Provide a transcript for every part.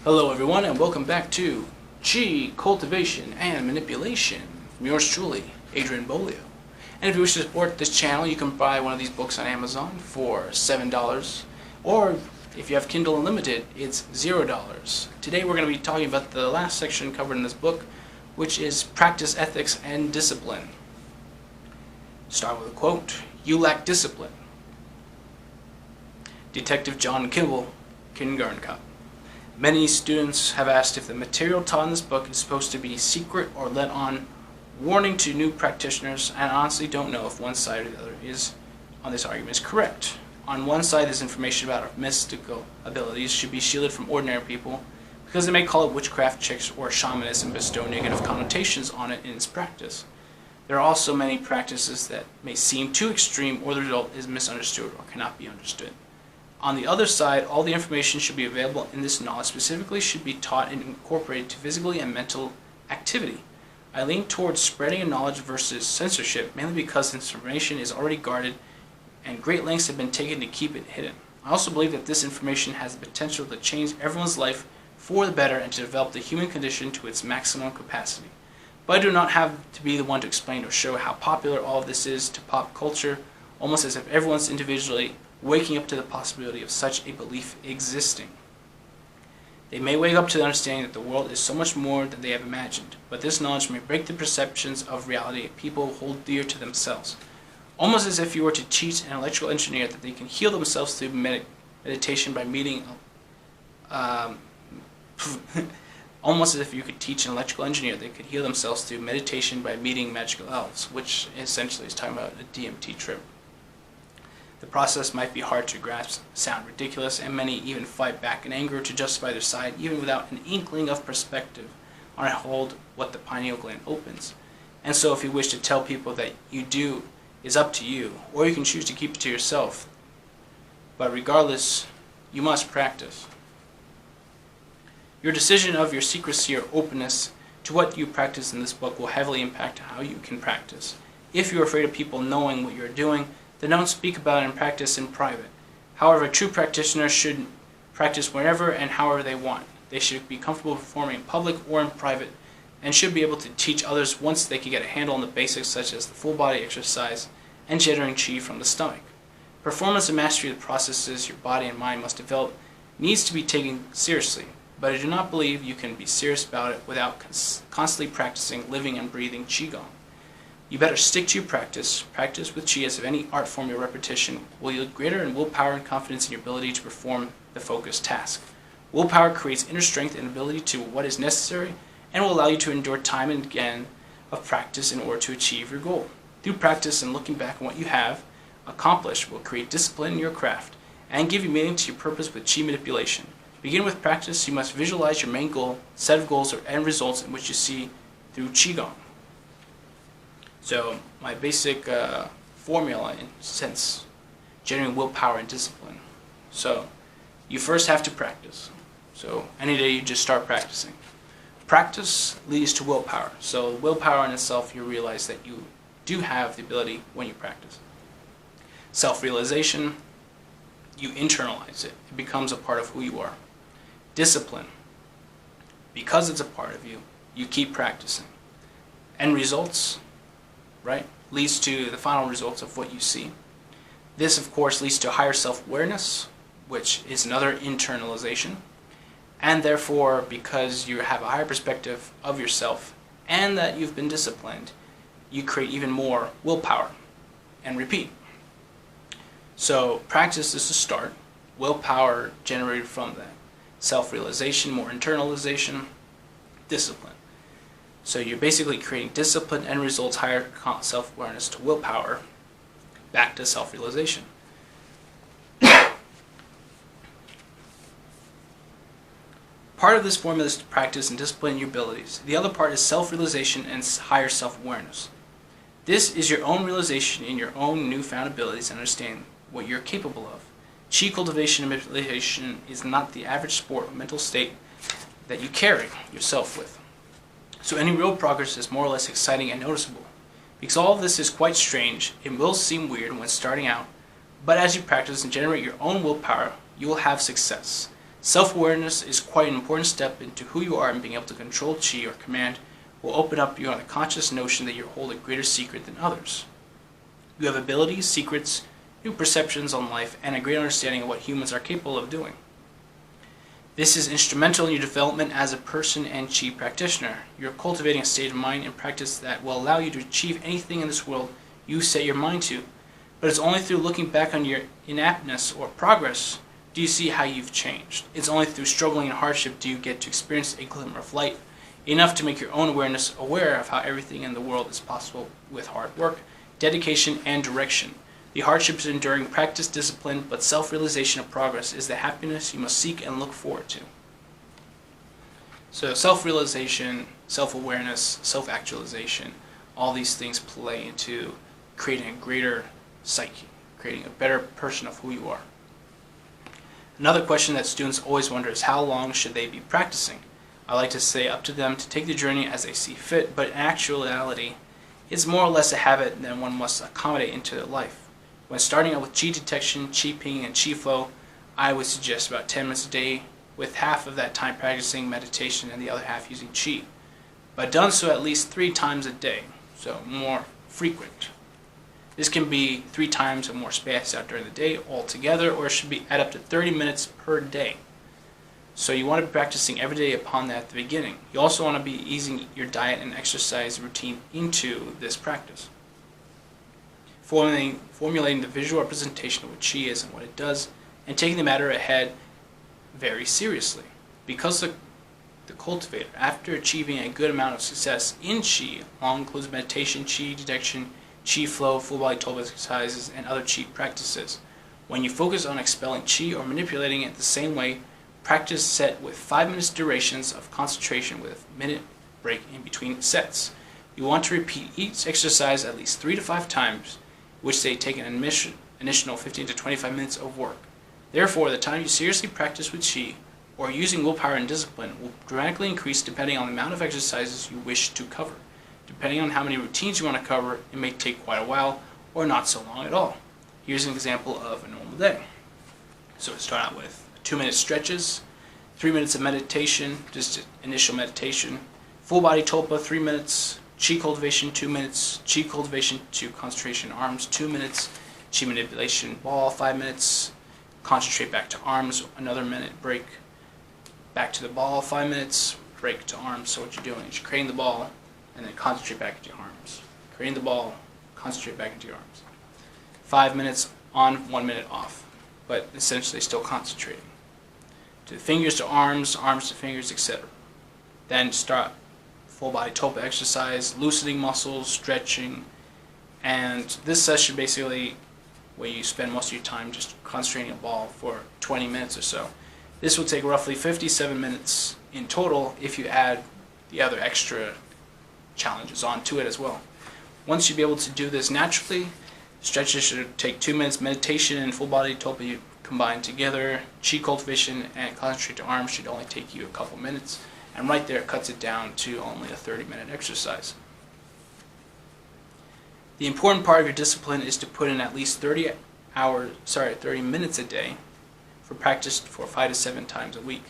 Hello everyone and welcome back to Chi, Cultivation, and Manipulation from yours truly, Adrian Bolio. And if you wish to support this channel, you can buy one of these books on Amazon for $7, or if you have Kindle Unlimited, it's $0. Today we're going to be talking about the last section covered in this book, which is Practice, Ethics, and Discipline. Start with a quote: "You lack discipline." Detective John Kimball, kindergarten cop. Many students have asked if the material taught in this book is supposed to be secret or let on warning to new practitioners, and honestly don't know if one side or the other on this argument is correct. On one side, this information about our mystical abilities should be shielded from ordinary people because they may call it witchcraft, tricks, or shamanism and bestow negative connotations on it in its practice. There are also many practices that may seem too extreme, or the result is misunderstood or cannot be understood. On the other side, all the information should be available in this knowledge specifically should be taught and incorporated to physically and mental activity. I lean towards spreading a knowledge versus censorship, mainly because this information is already guarded and great lengths have been taken to keep it hidden. I also believe that this information has the potential to change everyone's life for the better and to develop the human condition to its maximum capacity. But I do not have to be the one to explain or show how popular all of this is to pop culture, almost as if everyone's individually waking up to the possibility of such a belief existing. They may wake up to the understanding that the world is so much more than they have imagined, but this knowledge may break the perceptions of reality people hold dear to themselves. Almost as if you were to teach an electrical engineer that they can heal themselves through meditation by meeting almost as if you could teach an electrical engineer they could heal themselves through meditation by meeting magical elves, which essentially is talking about a DMT trip. The process might be hard to grasp, sound ridiculous, and many even fight back in anger to justify their side, even without an inkling of perspective on hold what the pineal gland opens. And so if you wish to tell people that you do is up to you, or you can choose to keep it to yourself. But regardless, you must practice. Your decision of your secrecy or openness to what you practice in this book will heavily impact how you can practice. If you're afraid of people knowing what you're doing, then don't speak about it and practice in private. However, a true practitioner should practice whenever and however they want. They should be comfortable performing in public or in private, and should be able to teach others once they can get a handle on the basics such as the full body exercise and generating chi from the stomach. Performance and mastery of the processes your body and mind must develop needs to be taken seriously, but I do not believe you can be serious about it without constantly practicing living and breathing qigong. You better stick to your practice. Practice with Chi as if any art form or repetition will yield greater and willpower and confidence in your ability to perform the focused task. Willpower creates inner strength and ability to what is necessary and will allow you to endure time and again of practice in order to achieve your goal. Through practice and looking back on what you have accomplished will create discipline in your craft and give you meaning to your purpose with Chi manipulation. To begin with practice, you must visualize your main goal, set of goals, or end results in which you see through Qigong. So my basic formula in a sense, generating willpower and discipline. So you first have to practice. So any day you just start practicing. Practice leads to willpower. So willpower in itself, you realize that you do have the ability when you practice. Self-realization, you internalize it. It becomes a part of who you are. Discipline, because it's a part of you, you keep practicing. End results, right, leads to the final results of what you see. This, of course, leads to higher self-awareness, which is another internalization. And therefore, because you have a higher perspective of yourself and that you've been disciplined, you create even more willpower and repeat. So practice is the start. Willpower generated from that. Self-realization, more internalization, discipline. So you're basically creating discipline and results, higher self-awareness to willpower, back to self-realization. Part of this formula is to practice and discipline your abilities. The other part is self-realization and higher self-awareness. This is your own realization in your own newfound abilities and understand what you're capable of. Chi cultivation and manipulation is not the average sport or mental state that you carry yourself with. So any real progress is more or less exciting and noticeable. Because all of this is quite strange, it will seem weird when starting out, but as you practice and generate your own willpower, you will have success. Self-awareness is quite an important step into who you are, and being able to control chi or command will open up your unconscious notion that you hold a greater secret than others. You have abilities, secrets, new perceptions on life, and a great understanding of what humans are capable of doing. This is instrumental in your development as a person and chi practitioner. You're cultivating a state of mind and practice that will allow you to achieve anything in this world you set your mind to. But it's only through looking back on your inaptness or progress do you see how you've changed. It's only through struggling and hardship do you get to experience a glimmer of light, enough to make your own awareness aware of how everything in the world is possible with hard work, dedication, and direction. The hardships of enduring practice, discipline, but self-realization of progress is the happiness you must seek and look forward to. So self-realization, self-awareness, self-actualization, all these things play into creating a greater psyche, creating a better person of who you are. Another question that students always wonder is how long should they be practicing? I like to say up to them to take the journey as they see fit, but in actuality, it's more or less a habit that one must accommodate into their life. When starting out with chi detection, chi ping, and chi flow, I would suggest about 10 minutes a day, with half of that time practicing meditation and the other half using chi. But done so at least 3 times a day, so more frequent. This can be 3 times or more spaced out during the day altogether, or it should be add up to 30 minutes per day. So you want to be practicing every day upon that at the beginning. You also want to be easing your diet and exercise routine into this practice. Formulating the visual representation of what chi is and what it does, and taking the matter ahead very seriously. Because the cultivator, after achieving a good amount of success in chi, all includes meditation, chi detection, chi flow, full body tulpa exercises, and other chi practices. When you focus on expelling chi or manipulating it the same way, practice set with 5 minutes durations of concentration with a minute break in between sets. You want to repeat each exercise at least 3 to 5 times, which they take an initial 15 to 25 minutes of work. Therefore, the time you seriously practice with chi, or using willpower and discipline, will dramatically increase depending on the amount of exercises you wish to cover. Depending on how many routines you want to cover, it may take quite a while, or not so long at all. Here's an example of a normal day. So we start out with 2-minute stretches, 3 minutes of meditation, just initial meditation, full body tulpa 3 minutes, chi cultivation 2 minutes, chi cultivation to concentration arms 2 minutes, chi manipulation ball 5 minutes, concentrate back to arms, another minute break, back to the ball 5 minutes, break to arms. So what you're doing is you're creating the ball and then concentrate back into your arms. Creating the ball, concentrate back into your arms. 5 minutes on, 1 minute off, but essentially still concentrating. To the fingers to arms, arms to fingers, etc. Then start full body tulpa exercise, loosening muscles, stretching, and this session basically where you spend most of your time just concentrating a ball for 20 minutes or so. This will take roughly 57 minutes in total if you add the other extra challenges onto it as well. Once you be able to do this naturally, stretches should take 2 minutes, meditation and full body tulpa combined together, chi cultivation and concentrate to arms should only take you a couple minutes, and right there it cuts it down to only a 30-minute exercise. The important part of your discipline is to put in at least 30 minutes a day for practice for 5 to 7 times a week.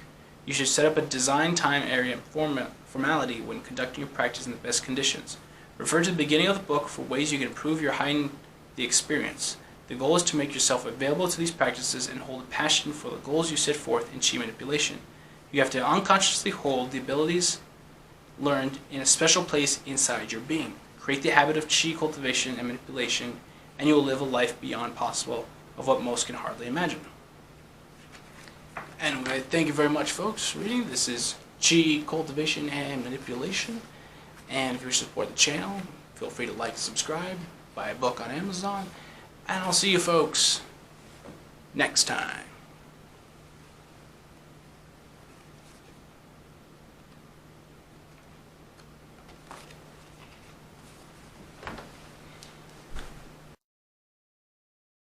You should set up a design time area and formality when conducting your practice in the best conditions. Refer to the beginning of the book for ways you can improve your heighten the experience. The goal is to make yourself available to these practices and hold a passion for the goals you set forth in chi manipulation. You have to unconsciously hold the abilities learned in a special place inside your being. Create the habit of chi cultivation and manipulation, and you will live a life beyond possible of what most can hardly imagine. Anyway, thank you very much, folks, for reading. This is Chi Cultivation and Manipulation. And if you wish to support the channel, feel free to like and subscribe, buy a book on Amazon, and I'll see you folks next time.